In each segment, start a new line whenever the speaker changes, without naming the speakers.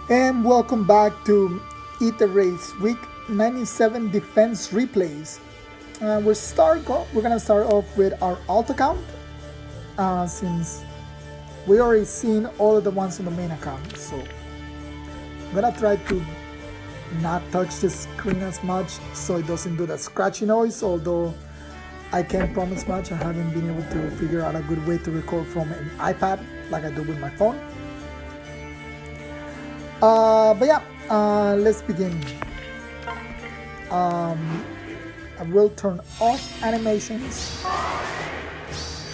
And welcome back to Aether Race Week 97 Defense Replays. We're gonna start off with our alt account, since we already seen all of the ones on the main account. So I'm gonna try to not touch the screen as much so it doesn't do that scratchy noise. Although I can't promise much, I haven't been able to figure out a good way to record from an iPad like I do with my phone. Let's begin. I will turn off animations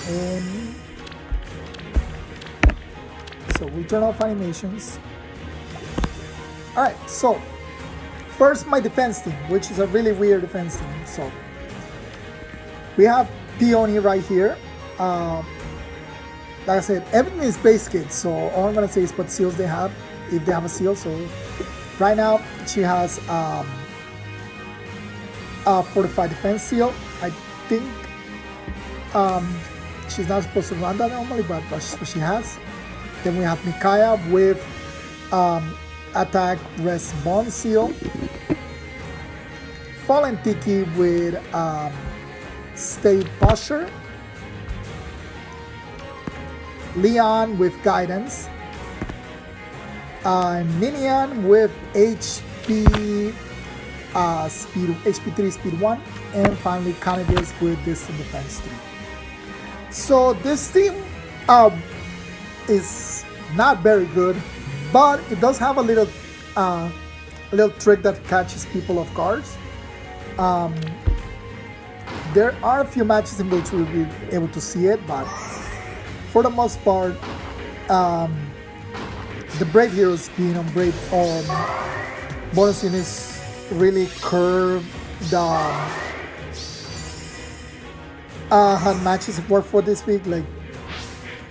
and so we'll turn off animations. Alright, so first my defense team, which is a really weird defense team. So we have Peony right here. Like I said, everything is base kit, so all I'm gonna say is what seals they have, if they have a seal. So right now she has a fortified defense seal. I think she's not supposed to run that normally, but she has. Then we have Micaiah with attack rest bond seal. Fallen Tiki with stay posture. Leon with guidance. Ninian with HP HP 3 speed 1, and finally Canada's with distant defense 3. So this team is not very good, but it does have a little trick that catches people off guard. There are a few matches in which we'll be able to see it, but for the most part, the Brave Heroes being on Brave bonus units really curved the how matches work for this week. Like,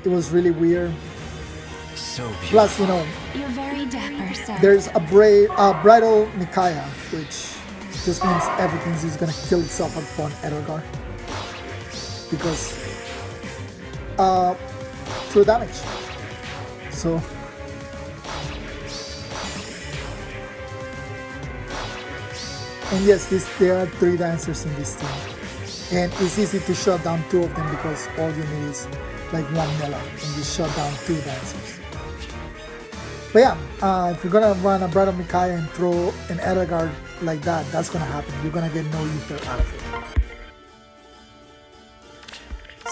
it was really weird.
So beautiful.
Plus, you know,
You're very dapper, sir.
there's a bridal Micaiah, which just means everything's just gonna kill itself upon Edgar because true damage. So and yes, there are 3 dancers in this team, and it's easy to shut down 2 of them because all you need is like 1 Mela and you shut down 2 dancers. But yeah, if you're gonna run a Bridal Micaiah and throw an Edgar like that, that's gonna happen. You're gonna get no Aether out of it.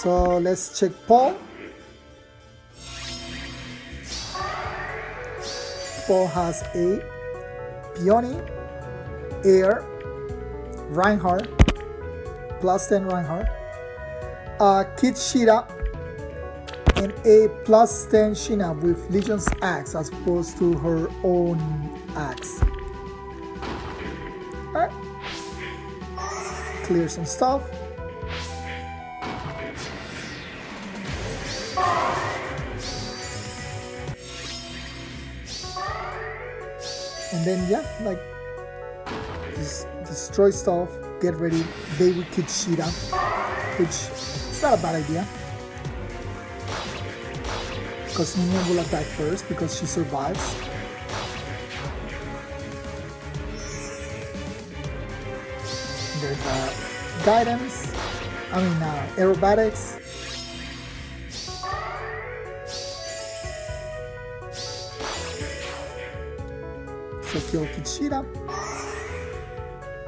So let's check Paul. Paul has a Peony, Air, Reinhardt, plus 10 Reinhardt, Kid Shida, and a plus 10 Shina with Legion's Axe as opposed to her own axe. Alright. Clear some stuff. And then yeah, like just destroy stuff, get ready, baby Kid Shida, which is not a bad idea. Because Ninian will attack first because she survives. There's guidance, aerobatics. So kill Kid Shida.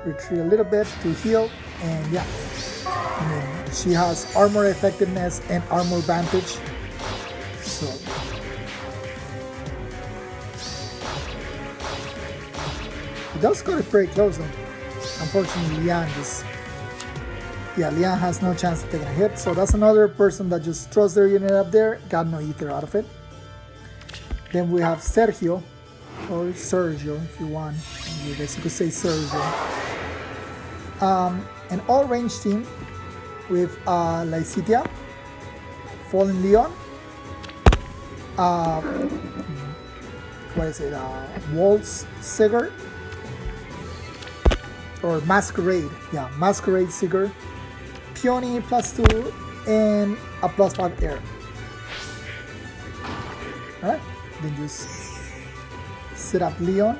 Retreat a little bit to heal, and yeah. And then she has armor effectiveness and armor advantage. So it does go pretty close though. Unfortunately, Leon has no chance of taking a hit. So that's another person that just throws their unit up there, got no Aether out of it. Then we have Sergio, or Sergio if you want. I guess you could say Sergio. An all-range team with Lycidia, Fallen Leon, Waltz Sigurd, or Masquerade, Masquerade Sigurd, Peony +2, and a +5 air. Alright, then just set up Leon.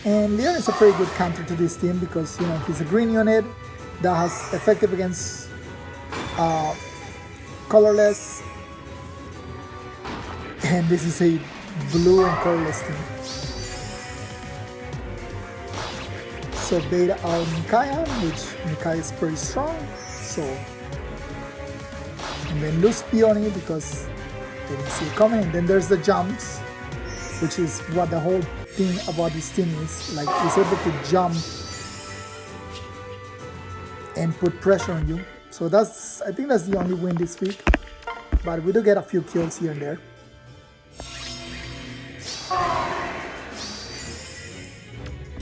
And Leon is a pretty good counter to this team because, you know, he's a green unit that has effective against colorless, and this is a blue and colorless team. So beta out Mikaya, which Mikaya is pretty strong. So, and then lose Peony because they didn't see it coming. And then there's the jumps, which is what the whole thing about this team is. Like, it's able to jump and put pressure on you. So that's, I think that's the only win this week. But we do get a few kills here and there.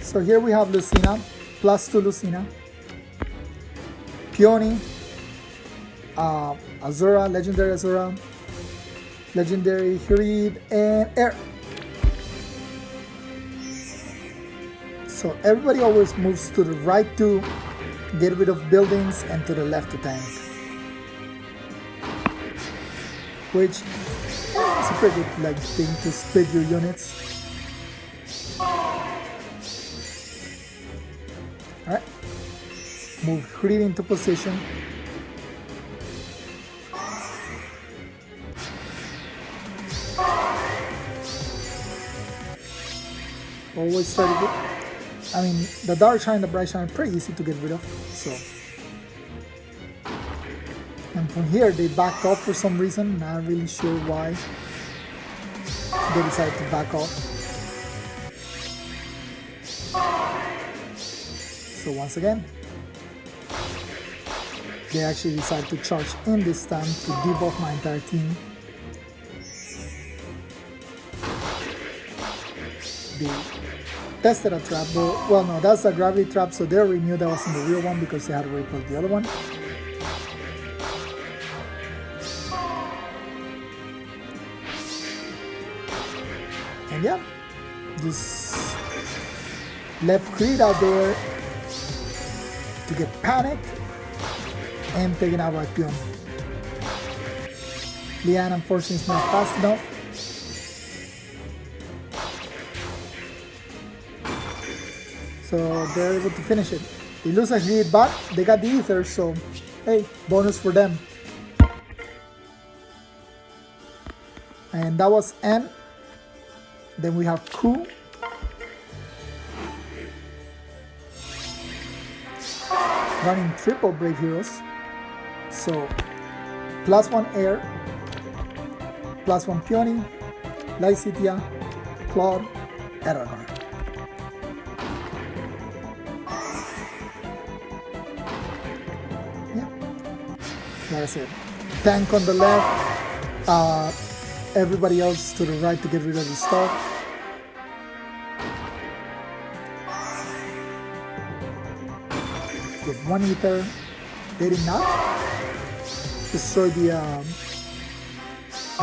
So here we have Lucina, +2 Lucina, Peony, Azura, Legendary Azura, Legendary Hirid, and Air. So everybody always moves to the right to get rid of buildings and to the left to tank. Which is a pretty good like thing to split your units. Alright. Move Hirid into position. Always try to get, I mean, the Dark Shine and the Bright Shine are pretty easy to get rid of, so. And from here, they backed off for some reason, not really sure why they decided to back off. So once again, they actually decided to charge in this time to debuff my entire team. They tested a trap, but, well no, that's a gravity trap, so they already knew that wasn't the real one because they had already put the other one. And yeah, just left Creed out there to get panicked and taken out by Peony. Lian unfortunately is not fast enough. So they're able to finish it. They lose a hit, but they got the Aether, so hey, bonus for them. And that was N. Then we have Ku. Running triple Brave Heroes. So +1 Air, +1 Peony, Lycitia, Claude, Eragon. Yeah, that's it. Tank on the left, everybody else to the right to get rid of the stuff. Get one Aether. They did not destroy the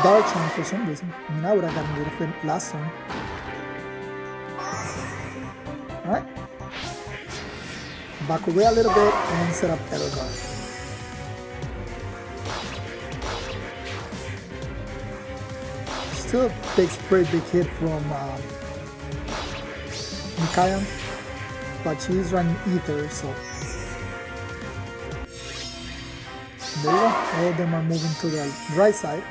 Dark Shine for some reason. I mean, I would have gotten rid of it last time. Alright. Back away a little bit and set up Eragon. Still takes a pretty big hit from Mikaya, but she's running Aether, so there you go. All of them are moving to the right side.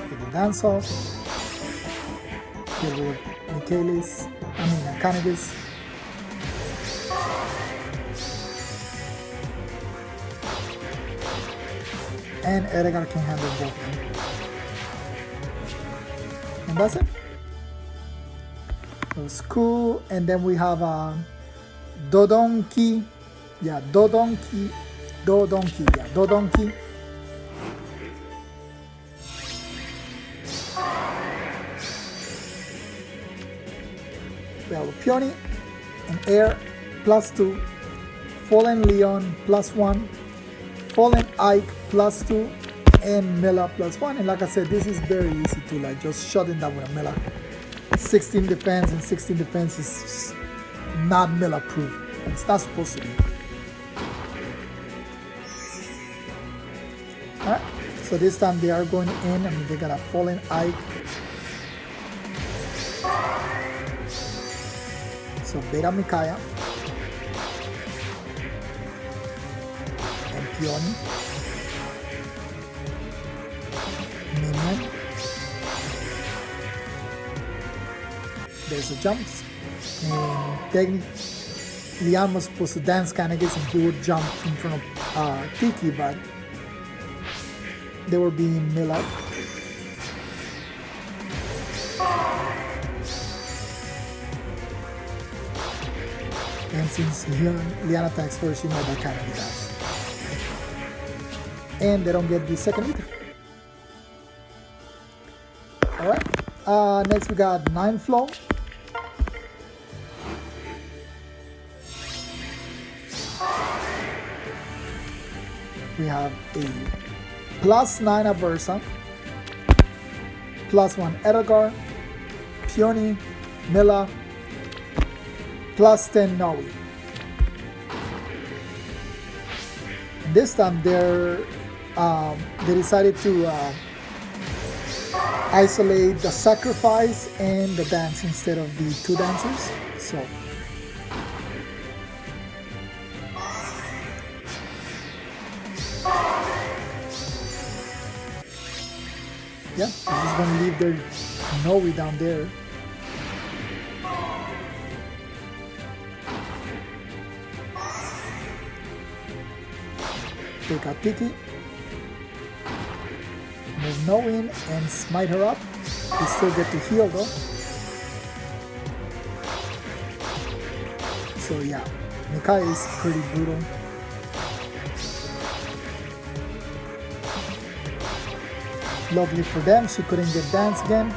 Get the dance off. Get rid of Kanagis. And Eragon can handle both of them. And that's it. It was cool. And then we have Dodonki. Yeah, Dodonki. We have Peony and Air +2. Fallen Leon +1. Fallen Ike +2. and Mela +1. And like I said, this is very easy to like just shut it down with a Mela. 16 defense, and 16 defense is not Mela proof. It's not supposed to be. Alright, so this time they are going in. I mean, they got a Fallen Ike. So Beta Micaiah. And Peony. Minion. There's the jumps. And technically, Leon was supposed to dance Canagis and he would jump in front of Tiki, but they were being mill up. And since Leon attacks first, you know that Canagis does. And they don't get the second Aether. Alright, next we got 9 Flow. We have a +9 Aversa, +1 Edgar, Peony, Mila, +10 Noe. This time they decided to isolate the sacrifice and the dance instead of the 2 dancers. So yeah, I'm just gonna leave their Noe down there. Take out Tiki. Move Noe in and smite her up. We still get to heal though. So yeah, Micaiah is pretty brutal. Lovely for them, she couldn't get dance again.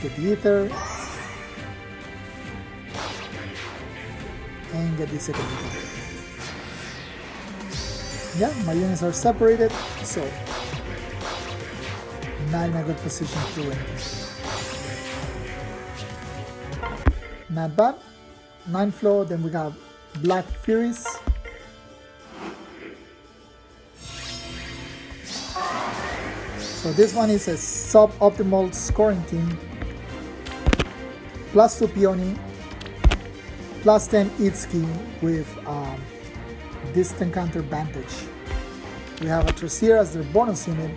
Get the Aether. And get the second Aether. Yeah, my units are separated, so not in a good position to do anything. Not bad. 9 Flow, then we got Black Furies. So this one is a sub-optimal scoring team. +2 Peony, +10 Itsuki with distant counter advantage. We have a Tracer as their bonus unit,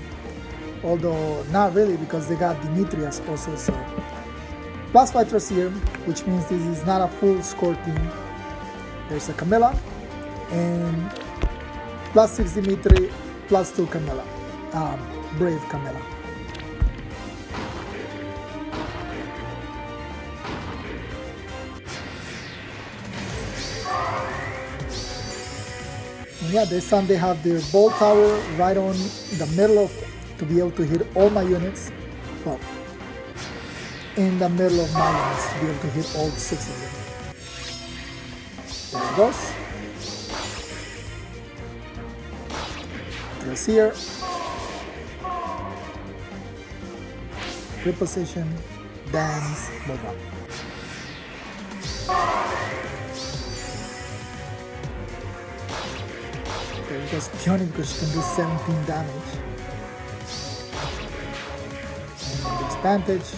although not really because they got Dimitrias also. So +5 Tracer, which means this is not a full score team. There's a Camilla, and +6 Dimitri, +2 Camilla, Brave Camilla. And yeah, this time they have their Bolt Tower right on the middle of, to be able to hit all my units. Well, in the middle of my units to be able to hit all 6 of them. There it goes. Press here. Reposition, dance, move up. There it goes, Peony, because she can do 17 damage. And then there's Vantage.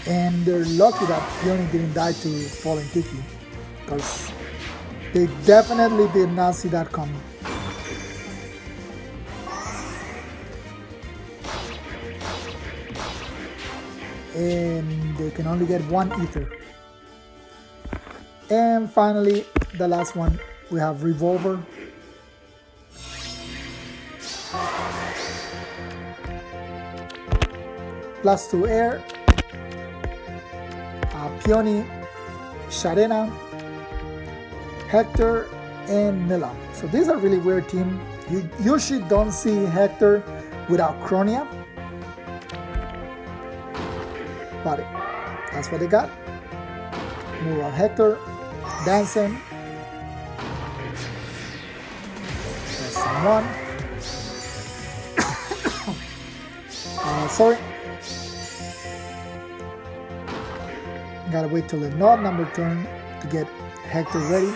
And they're lucky that Peony didn't die to Fallen Tiki, because they definitely did not see that coming. And they can only get 1 Aether. And finally, the last one, we have Revolver. +2 Air. Peony, Sharena, Hector, and Mila. So these are really weird team. You usually don't see Hector without Chronia, but that's what they got. Move on Hector, dancing. There's someone. Sorry. Gotta wait till the odd number turn to get Hector ready.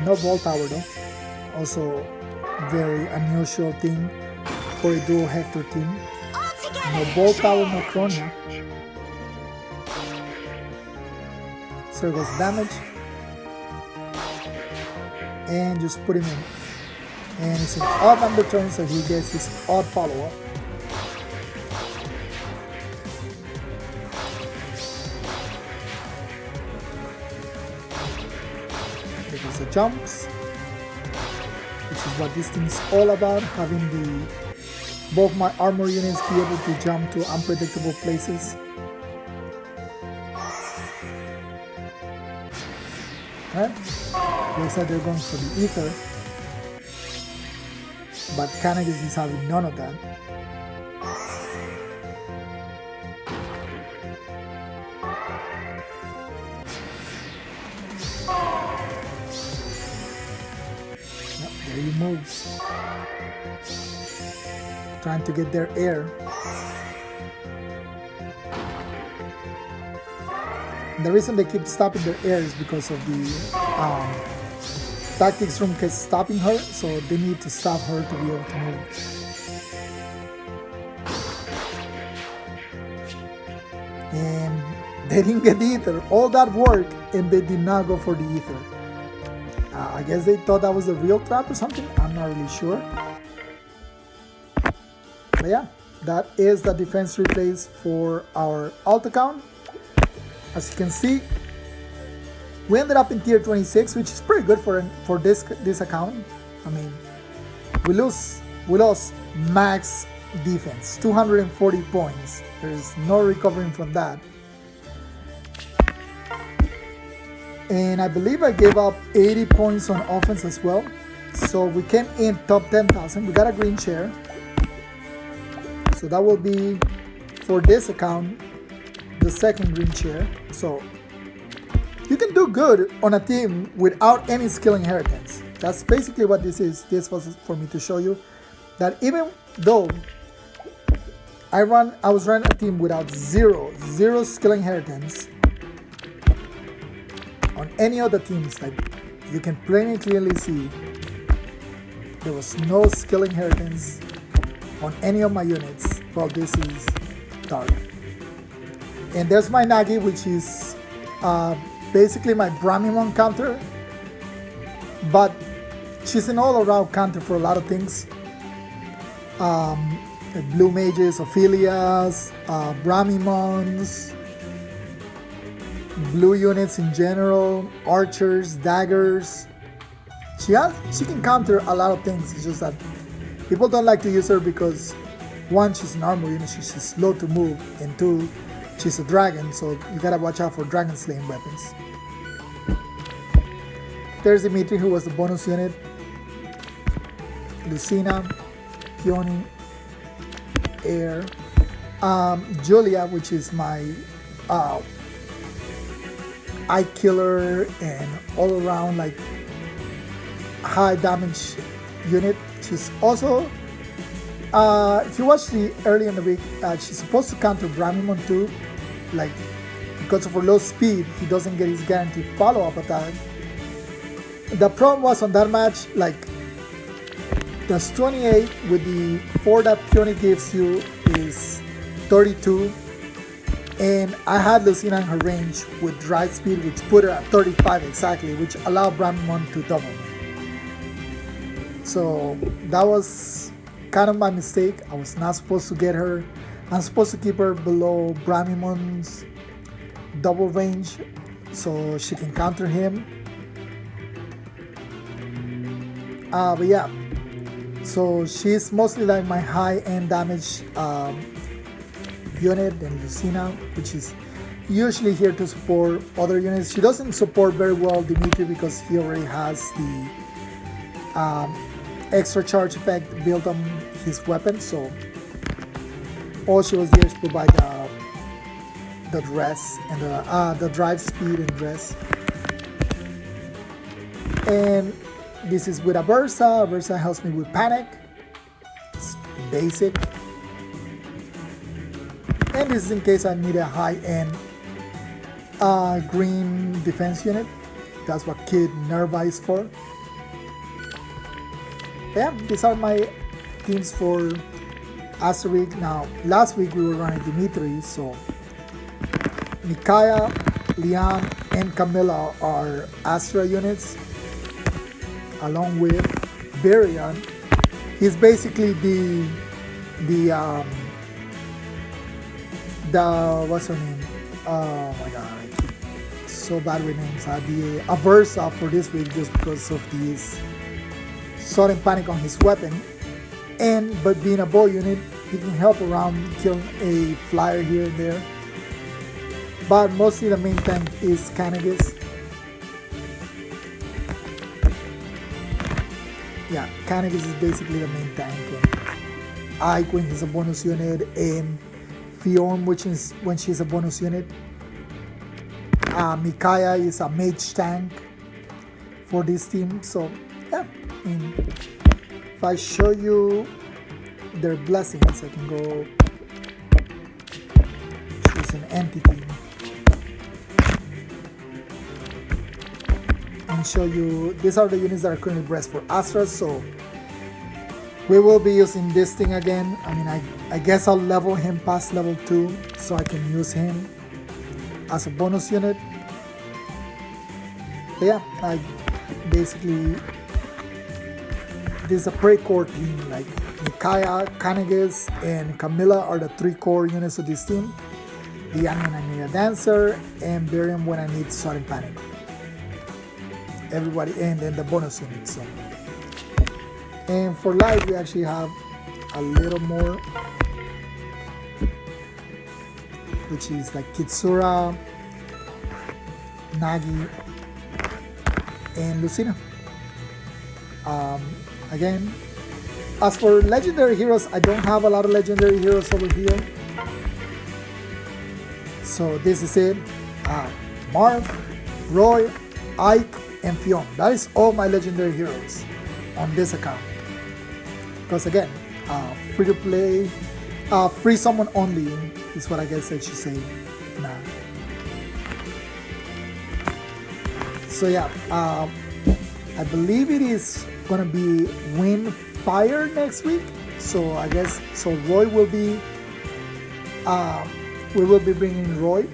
No ball tower though. Also very unusual thing for a dual Hector team. No ball tower, no Chronia. So it goes damage. And just put him in. And it's an odd number turn, so he gets his odd follow-up. There's the jumps, which is what this thing is all about, having both my armor units be able to jump to unpredictable places. Alright, looks like they're going for the Aether, but Canagis is having none of that. Yep, there he moves, trying to get their air. The reason they keep stopping their air is because of the tactics room keeps stopping her, so they need to stop her to be able to move. And they didn't get the Aether. All that work and they did not go for the Aether. I guess they thought that was a real trap or something. I'm not really sure. But yeah, that is the defense replays for our alt account. As you can see, we ended up in tier 26, which is pretty good for this account. I mean, we lost max defense, 240 points. There's no recovering from that. And I believe I gave up 80 points on offense as well. So we came in top 10,000. We got a green chair. So that will be, for this account, the second green chair. So you can do good on a team without any skill inheritance. That's basically what this is. This was for me to show you that even though I was running a team without zero skill inheritance on any other teams, like you can plainly clearly see there was no skill inheritance on any of my units. Well, this is dark. And there's my Nagi, which is basically my Brahmimon counter, but she's an all-around counter for a lot of things. Blue mages, Ophelias, Brahmimons, blue units in general, archers, daggers. She can counter a lot of things. It's just that people don't like to use her because one, she's an armor unit, she's slow to move, and two, she's a dragon, so you gotta watch out for dragon slaying weapons. There's Dimitri, who was the bonus unit. Lucina, Peony, Air, Julia, which is my eye killer and all around like high damage unit. She's also, if you watch the early in the week, she's supposed to counter Brahmimon too. Like, because of her low speed, he doesn't get his guaranteed follow-up attack. The problem was on that match, like, that's 28 with the 4 that Peony gives you is 32. And I had Lucina in her range with dry speed, which put her at 35 exactly, which allowed Brahmimon to double me. So that was kind of my mistake. I was not supposed to get her. I'm supposed to keep her below Brahmimon's double range so she can counter him. But yeah, so she's mostly like my high-end damage unit, and Lucina, which is usually here to support other units. She doesn't support very well Dimitri because he already has the extra charge effect built on his weapon, so all she was there is to provide the dress and the drive speed and dress. And this is with a Versa. Versa helps me with panic. It's basic. And this is in case I need a high-end green defense unit. That's what Kid Nerva is for. Yeah, these are my teams for Aether week. Now, last week we were running Dimitri, so Micaiah, Leon, and Camilla are Astra units, along with Berian. He's basically the what's her name? Oh my god, I keep so bad with names. The Aversa for this week just because of this sudden panic on his weapon. But being a bow unit, he can help around killing a flyer here and there. But mostly the main tank is Canagus. Yeah, Canagus is basically the main tank. And Ike when he's a bonus unit, and Fionn which is when she's a bonus unit. Micaiah is a mage tank for this team. So yeah, and if I show you their blessings, I can go choose an entity and show you. These are the units that are currently blessed for Astra. So we will be using this thing again. I mean, I guess I'll level him past level 2 so I can use him as a bonus unit. But yeah, I basically, this is a pre-core team. Like Micaiah, Canagus, and Camilla are the 3 core units of this team. Leon when I need a dancer, and Berian when I need sudden panic. Everybody, and then the bonus units. So. And for life, we actually have a little more, which is like Kitsura, Nagi, and Lucina. Again, as for legendary heroes, I don't have a lot of legendary heroes over here. So this is it. Marv, Roy, Ike, and Fionn. That is all my legendary heroes on this account. Because again, free to play, free summon only is what I guess I should say now. So yeah, I believe it is gonna be Wind Fire next week. So I guess Roy will be, we will be bringing Roy,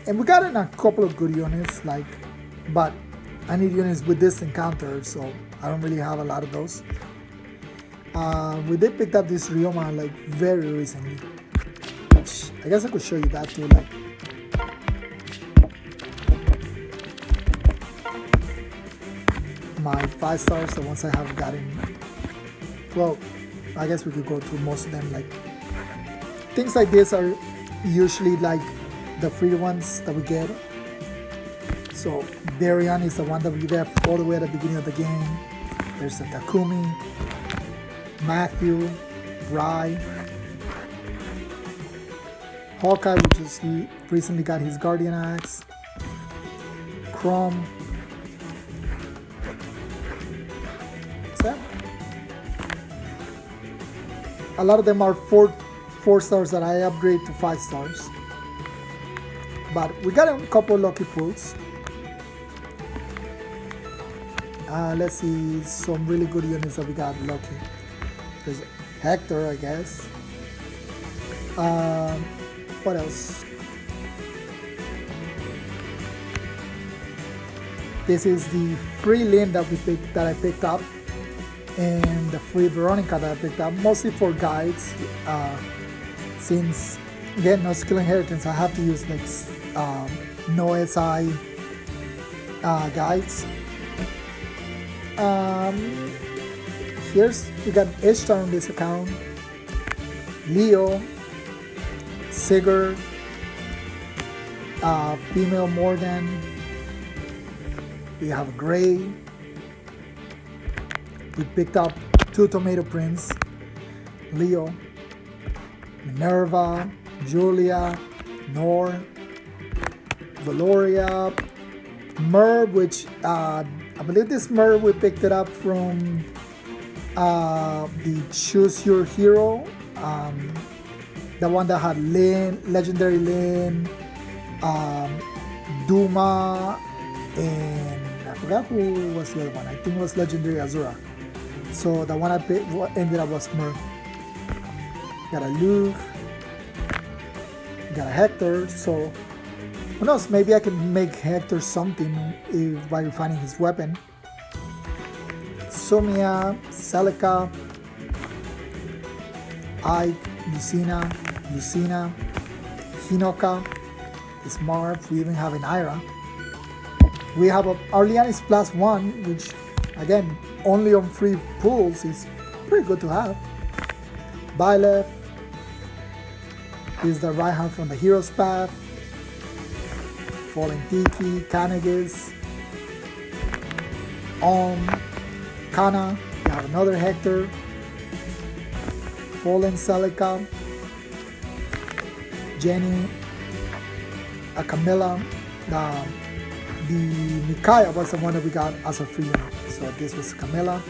and we got in a couple of good units, but I need units with this encounter, so I don't really have a lot of those. We did pick up this Ryoma like very recently, which I guess I could show you that too. Like, my 5 stars, the ones I have gotten. Well, I guess we could go through most of them. Like, things like this are usually like the free ones that we get. So Berian is the one that we get all the way at the beginning of the game. There's a Takumi, Matthew, Rai, Hawkeye, which just recently got his Guardian Axe, Chrome. So, a lot of them are 4 stars that I upgrade to 5 stars. But we got a couple lucky pulls. Let's see some really good units that we got lucky. There's Hector, I guess. What else? This is the free Lynn that I picked up, and the free Veronica that I picked up, mostly for guides. Since again, no skill inheritance, I have to use like no SI guides. We got Ishtar on this account, Leo, Sigurd, female Morgan. We have a Gray. We picked up 2 Tomato Prince, Leo, Minerva, Julia, Nor, Valoria, Merv, which I believe this Merv we picked it up from the Choose Your Hero, the one that had Lynn, Legendary Lynn, Duma, and I forgot who was the other one. I think it was Legendary Azura. So the one I picked ended up was Merv. Got a Luke, got a Hector, so who knows, maybe I can make Hector something by refining his weapon. Sumia, Celica, Ike, Lucina, Hinoka, Smart. We even have an Ira. We have a Arlianis +1, which again only on free pools is pretty good to have. Byleth is the right hand from the Hero's Path. Fallen Tiki, Kanagis, Kana, we have another Hector, Fallen Celica, Jenny, a Camilla, the Micaiah was the one that we got as a free unit. So this was Camilla.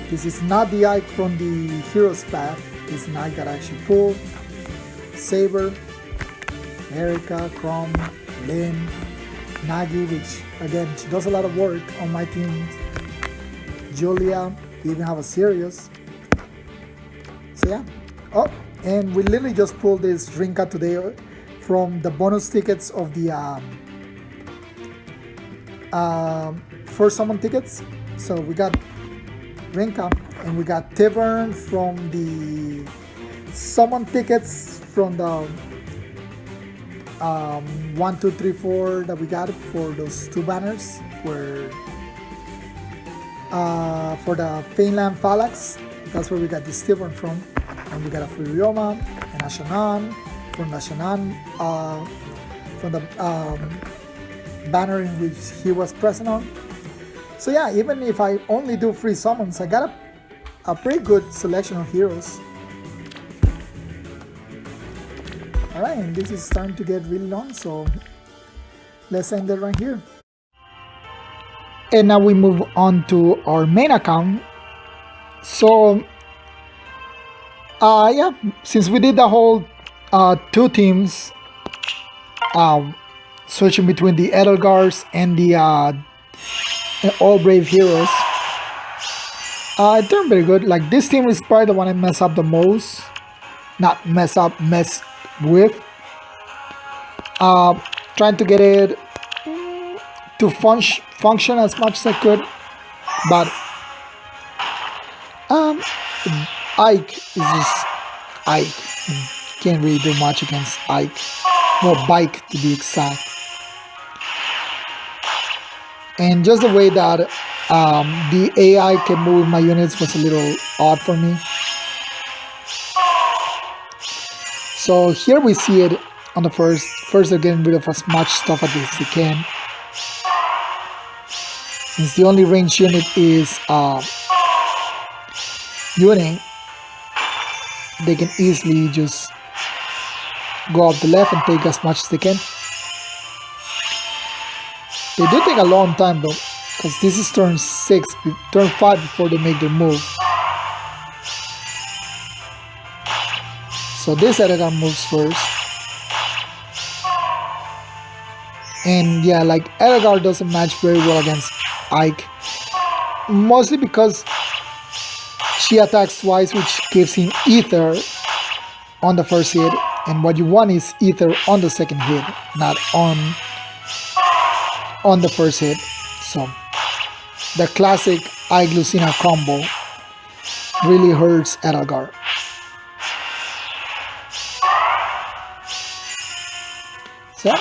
This is not the Ike from the Hero's Path. This is an Ike that I actually pulled. Saber, Erica, Chrome, Lynn, Nagi, which again she does a lot of work on my team. Julia, we even have a Sirius. So yeah. Oh, and we literally just pulled this Rinka today from the bonus tickets of the first summon tickets. So we got Rinka and we got Tivern from the summon tickets from the 1, 2, 3, 4 that we got for those 2 banners were for the Fainland Phalanx. That's where we got this Tivern from. And we got a Furioma and a Shannon from the Shannon from the banner in which he was present on. So yeah, even if I only do free summons, I got a pretty good selection of heroes. Alright, and this is starting to get really long, so let's end it right here. And now we move on to our main account. So yeah, since we did the whole 2 teams, switching between the Edelgars and the All Brave Heroes, it turned very good. Like, this team is probably the one I mess up the most. Not mess up, mess with. Trying to get it to function as much as I could, but Ike is just Ike. Can't really do much against Ike. Well, Bike to be exact. And just the way that the AI can move my units was a little odd for me. So here we see it on the first they're getting rid of as much stuff as they can. Since the only range unit is Yuning, they can easily just go up the left and take as much as they can. They do take a long time though, because this is turn 5 before they make their move. So this Edgar moves first. And yeah, like, Edgar doesn't match very well against Ike. Mostly because she attacks twice, which gives him Aether on the first hit. And what you want is Aether on the second hit, not on the first hit. So the classic Ike Lucina combo really hurts Edgar. So,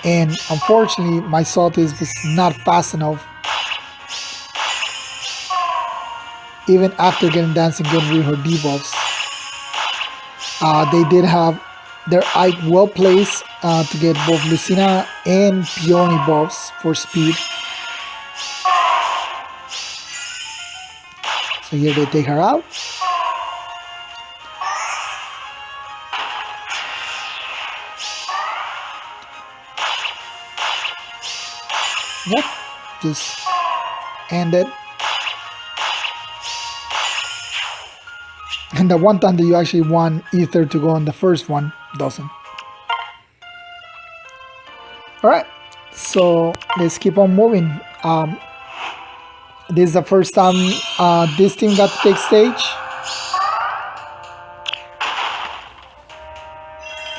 and unfortunately my Saltis was not fast enough. Even after getting Dancing Gun with her debuffs, they did have their Ike well placed to get both Lucina and Peony buffs for speed. So here they take her out. Yep, just end it. And the one time that you actually want Aether to go on the first one, doesn't. Alright, so let's keep on moving. This is the first time this team got to take stage.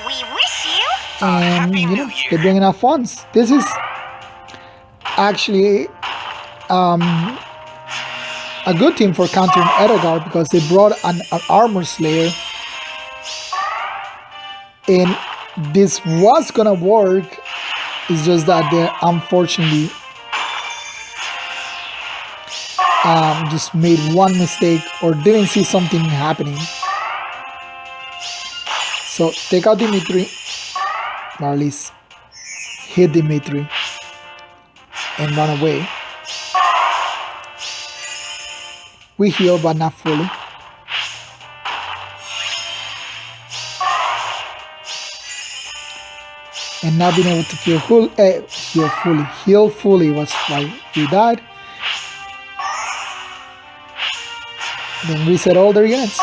We wish you
And you know, they're bringing out funds. This is actually a good team for countering Edgar because they brought an armor slayer, and this was gonna work. It's just that they unfortunately just made one mistake or didn't see something happening. So take out Dimitri, or at least hit Dimitri and run away. We heal, but not fully. And not being able to heal fully was why we died. Then reset all their units.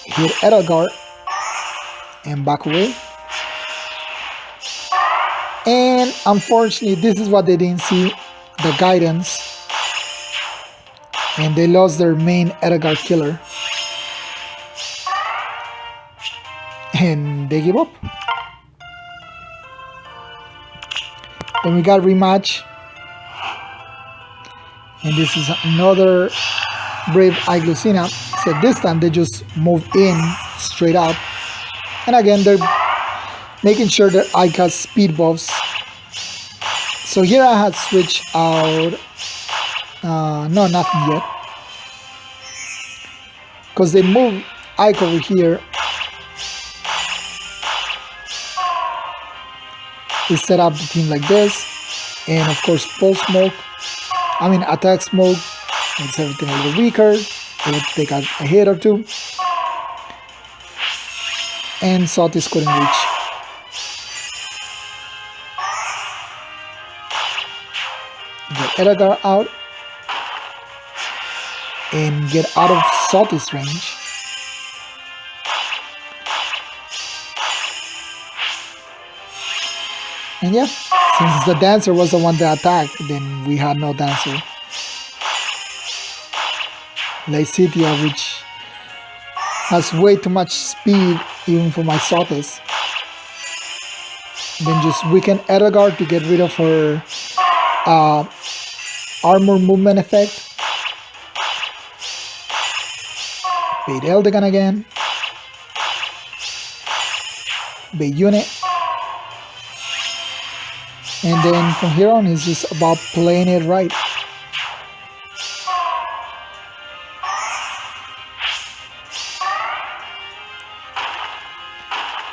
Hit Edgar and back away. And unfortunately, this is what they didn't see, the guidance. And they lost their main Edgar killer. And they give up. Then we got rematch. And this is another Brave Ike Lucina. So this time they just move in straight up. And again, they're making sure that Ike has speed buffs. So here I had switched out. No, nothing yet. Because they moved Ike over here. They set up the team like this. And of course, attack smoke makes everything a little weaker. Able to take out a hit or two. And Sotis couldn't reach. Get Edgar out. And get out of Sotis range. And yeah, since the dancer was the one that attacked, then we had no dancer. Lycitia, which has way too much speed even for my Sotis. Then just weaken Edgar to get rid of her armor movement effect. Bait Eldegan again. Bait unit. And then from here on, it's just about playing it right.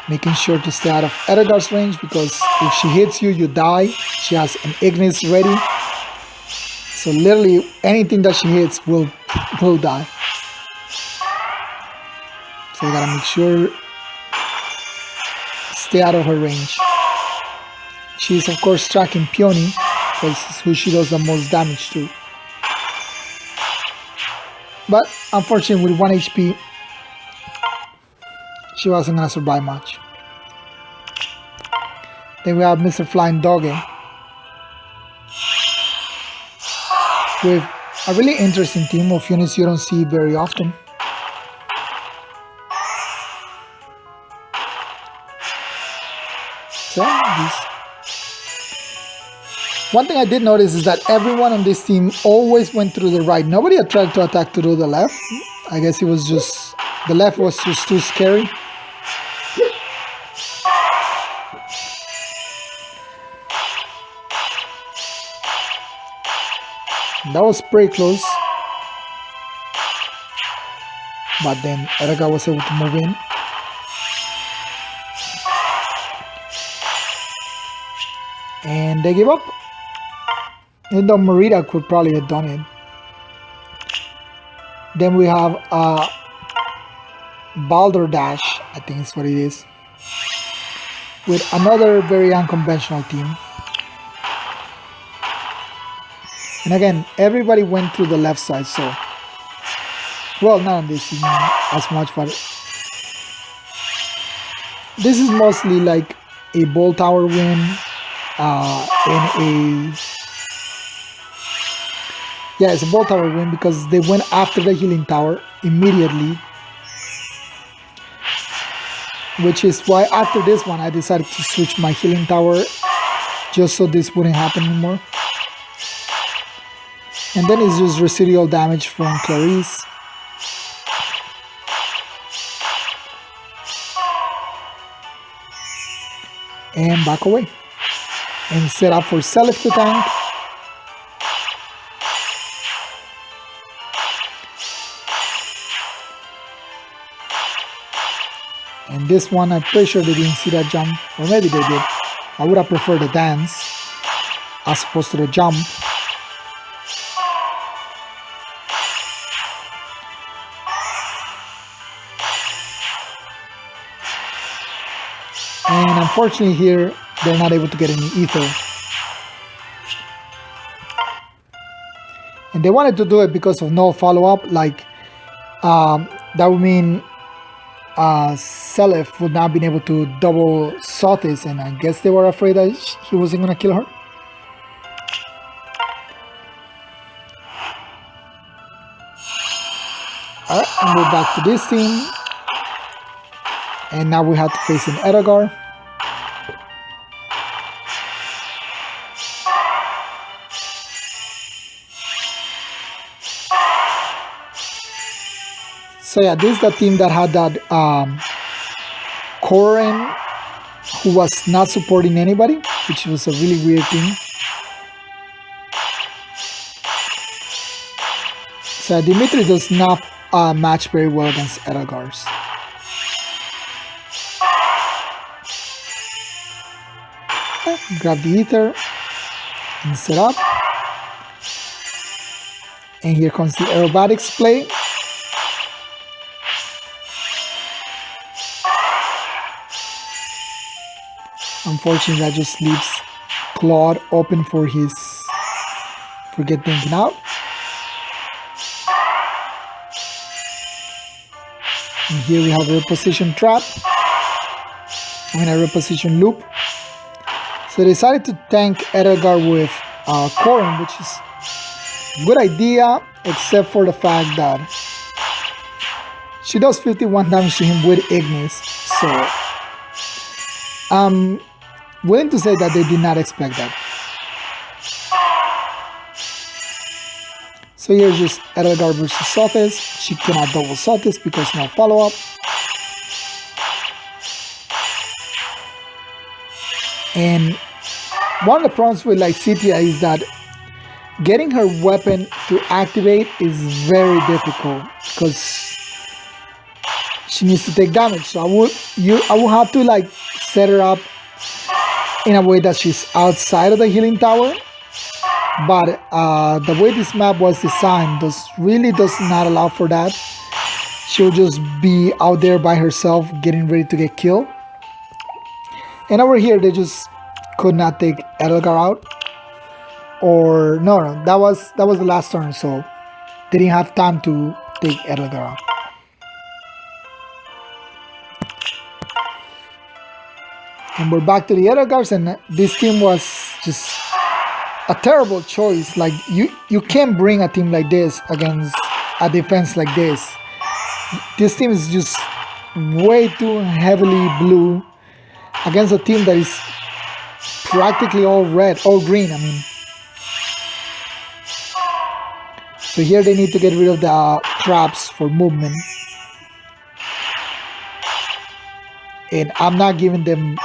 Making sure to stay out of Edgar's range, because if she hits you, you die. She has an Ignis ready. So literally anything that she hits will die. So you gotta make sure stay out of her range. She's of course tracking Peony, because it's who she does the most damage to. But unfortunately with 1 HP, she wasn't gonna survive much. Then we have Mr. Flying Doggy with a really interesting team of units you don't see very often. So one thing I did notice is that everyone on this team always went through the right. Nobody had tried to attack through the left. I guess it was just the left was just too scary. That was pretty close. But then Edgar was able to move in. And they give up. Even though Marita could probably have done it. Then we have Balderdash, I think is what it is. With another very unconventional team. And again, everybody went through the left side, so... Well, not on this season as much, but... This is mostly like a ball tower win. Yeah, it's a ball tower win because they went after the healing tower immediately. Which is why after this one I decided to switch my healing tower just so this wouldn't happen anymore. And then it's just residual damage from Clarice. And back away. And set up for Seliph to tank. And this one, I'm pretty sure they didn't see that jump. Or maybe they did. I would have preferred the dance as opposed to the jump. And unfortunately here, they're not able to get any Aether. And they wanted to do it because of no follow-up. Like, that would mean Seliph would not be able to double Sotis. And I guess they were afraid that he wasn't going to kill her. Alright, and we're back to this team. And now we have to face an Edgar. So yeah, this is the team that had that Corin who was not supporting anybody, which was a really weird thing. So Dimitri does not match very well against Edgar's. Okay, grab the Aether and set up. And here comes the aerobatics play. Unfortunately, that just leaves Claude open for getting taken out. And here we have a reposition trap. I mean a reposition loop. So they decided to tank Edgar with Corin, which is a good idea, except for the fact that she does 51 damage to him with Ignis. So I'm willing to say that they did not expect that. So here's just Edgar versus Sotis. She cannot double Sotis because no follow-up. And one of the problems with like Cynthia is that getting her weapon to activate is very difficult because she needs to take damage. So I would have to like set her up in a way that she's outside of the healing tower. But the way this map was designed really does not allow for that. She'll just be out there by herself getting ready to get killed. And over here they just could not take Edgar out. Or no, that was the last turn, so they didn't have time to take Edgar out. And we're back to the Edgars, and this team was just a terrible choice. Like you can't bring a team like this against a defense like this. This team is just way too heavily blue against a team that is practically all red, all green, I mean. So here they need to get rid of the traps for movement. And I'm not giving them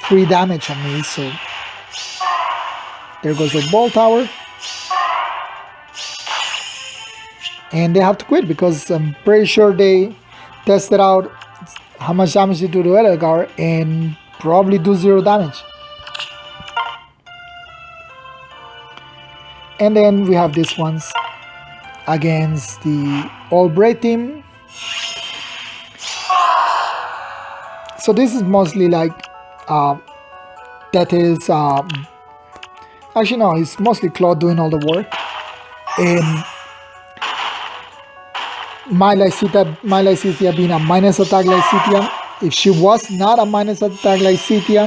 free damage on me, so there goes the ball tower. and they have to quit because I'm pretty sure they tested out how much damage they do to Edgar and probably do 0 damage. And then we have these ones against the All Brave team. So this is mostly like that is actually no, it's mostly Claude doing all the work. And my Lysithea being a minus attack Lysithea. If she was not a minus attack Lysithea,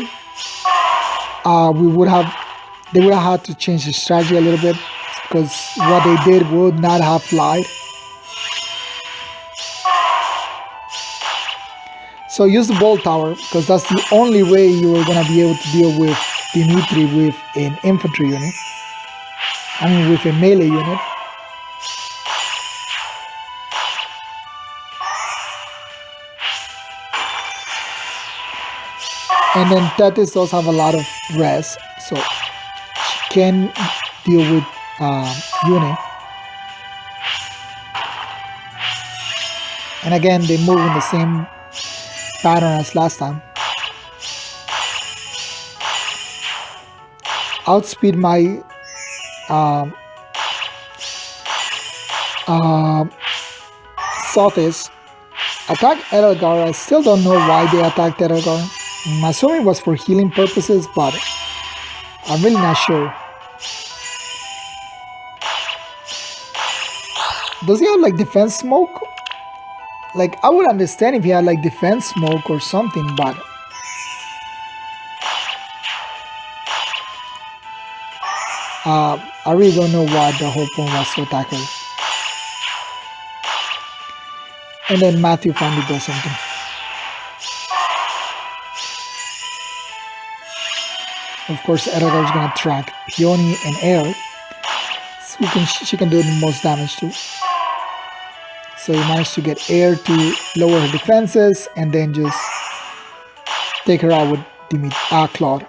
they would have had to change the strategy a little bit because what they did would not have flied. So use the Bolt Tower because that's the only way you are gonna be able to deal with Dimitri with an infantry unit. I mean with a melee unit. And then Tethys does have a lot of res, so she can deal with Yune. And again, they move in the same pattern as last time. Outspeed my Sothis. Attack Edelgar. I still don't know why they attacked Edelgar. I'm assuming it was for healing purposes, but I'm really not sure. Does he have like defense smoke? Like I would understand if he had like defense smoke or something, but I really don't know why the whole point was to attack her. And then Matthew finally does something. Of course, Edgar is gonna track Peony and Air, so she can do the most damage too. So he managed to get Air to lower her defenses and then just take her out with Claude.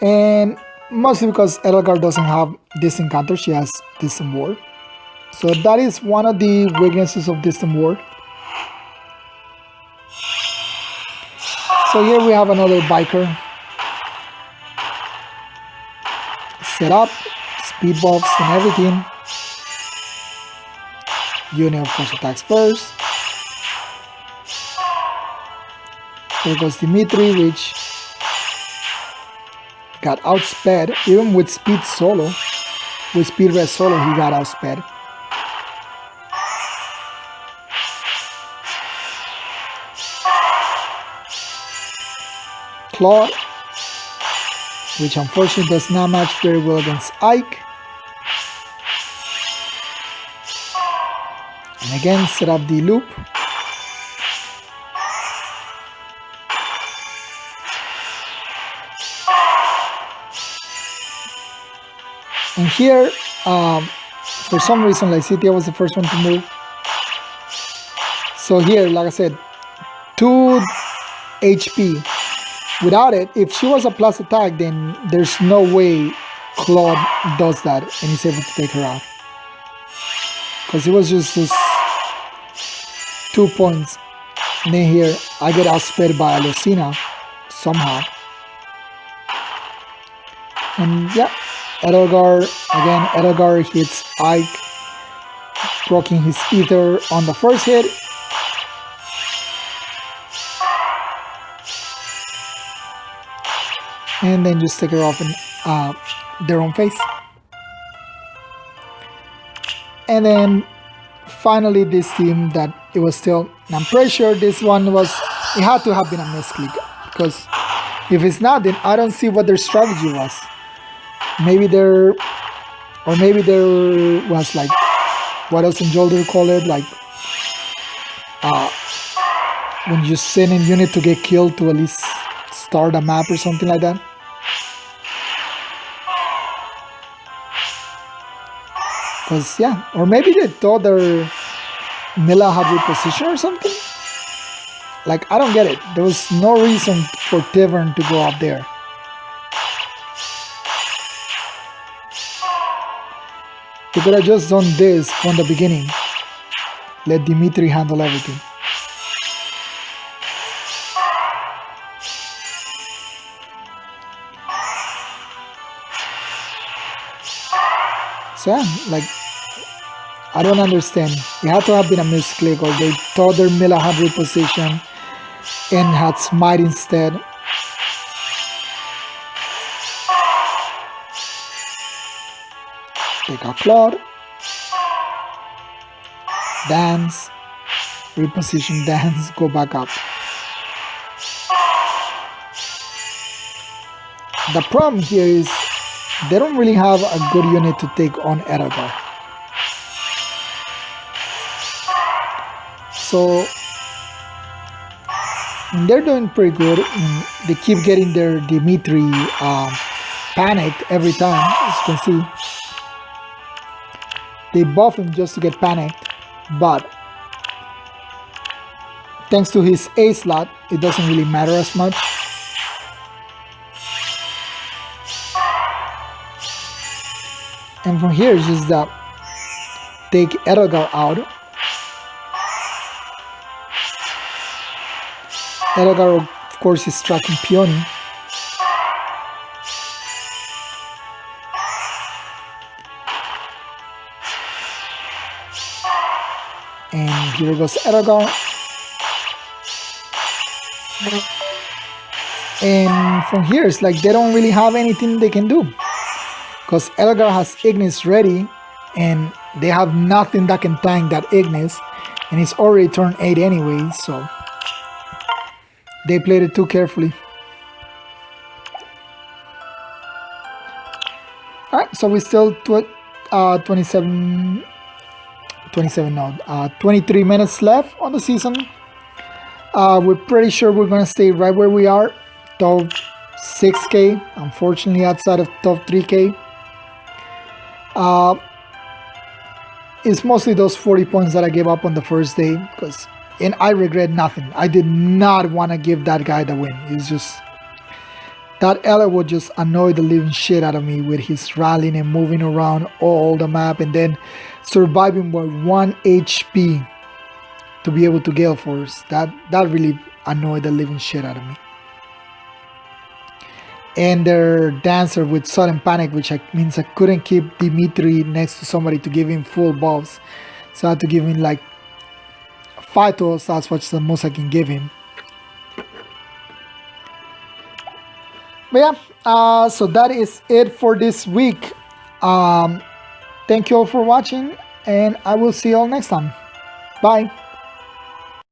And mostly because Edelgard doesn't have Distant Counter, she has Distant Ward. So that is one of the weaknesses of Distant Ward. So here we have another biker. Set up, speed buffs and everything. Yune of course attacks first. There goes Dimitri, which got outsped. Even with speed solo, with speed res solo, he got outsped. Claude, which unfortunately does not match very well against Ike. And again, set up the loop. And here, for some reason, Lysithea was the first one to move. So here, like I said, 2 HP. Without it, if she was a plus attack, then there's no way Claude does that and he's able to take her out. Because it was just 2 points. And then here, I get outsped by Lucina somehow. And yeah, Edelgar, again, Edelgar hits Ike, proccing his Aether on the first hit. And then just take her off in their own face. And then finally this team that it was still, and I'm pretty sure this one was, it had to have been a misclick, because if it's not, then I don't see what their strategy was. Maybe there was like, what else in Jolder call it, like when you send a unit to get killed to at least start a map or something like that. Because yeah, or maybe they thought their Mila had reposition or something. Like I don't get it. There was no reason for Tivern to go up there. They could have just done this from the beginning. Let Dimitri handle everything. So yeah, like, I don't understand. It had to have been a misclick, or they thought their Mila had reposition and had Smite instead. Take out Claude. Dance. Reposition dance. Go back up. The problem here is they don't really have a good unit to take on Edgar. So they're doing pretty good. They keep getting their Dimitri panicked every time, as you can see. They buff him just to get panicked, but thanks to his A slot, it doesn't really matter as much. And from here, it's just that take Edgar out. Edgar, of course, is tracking Peony. And here goes Edgar. And from here, it's like they don't really have anything they can do. Because Edgar has Ignis ready, and they have nothing that can tank that Ignis. And it's already turn 8 anyway, so they played it too carefully. Alright, so we still 23 minutes left on the season. We're pretty sure we're going to stay right where we are, top 6k, unfortunately outside of top 3k. It's mostly those 40 points that I gave up on the first day, and I regret nothing. I did not want to give that guy the win. It's just that Ella would just annoy the living shit out of me with his rallying and moving around all the map, and then surviving with 1 HP to be able to Gale Force. That really annoyed the living shit out of me. And their dancer with sudden panic, which means I couldn't keep Dimitri next to somebody to give him full buffs, so I had to give him like 5 total stats, which is the most I can give him. But yeah, so that is it for this week. Thank you all for watching, and I will see you all next time. Bye.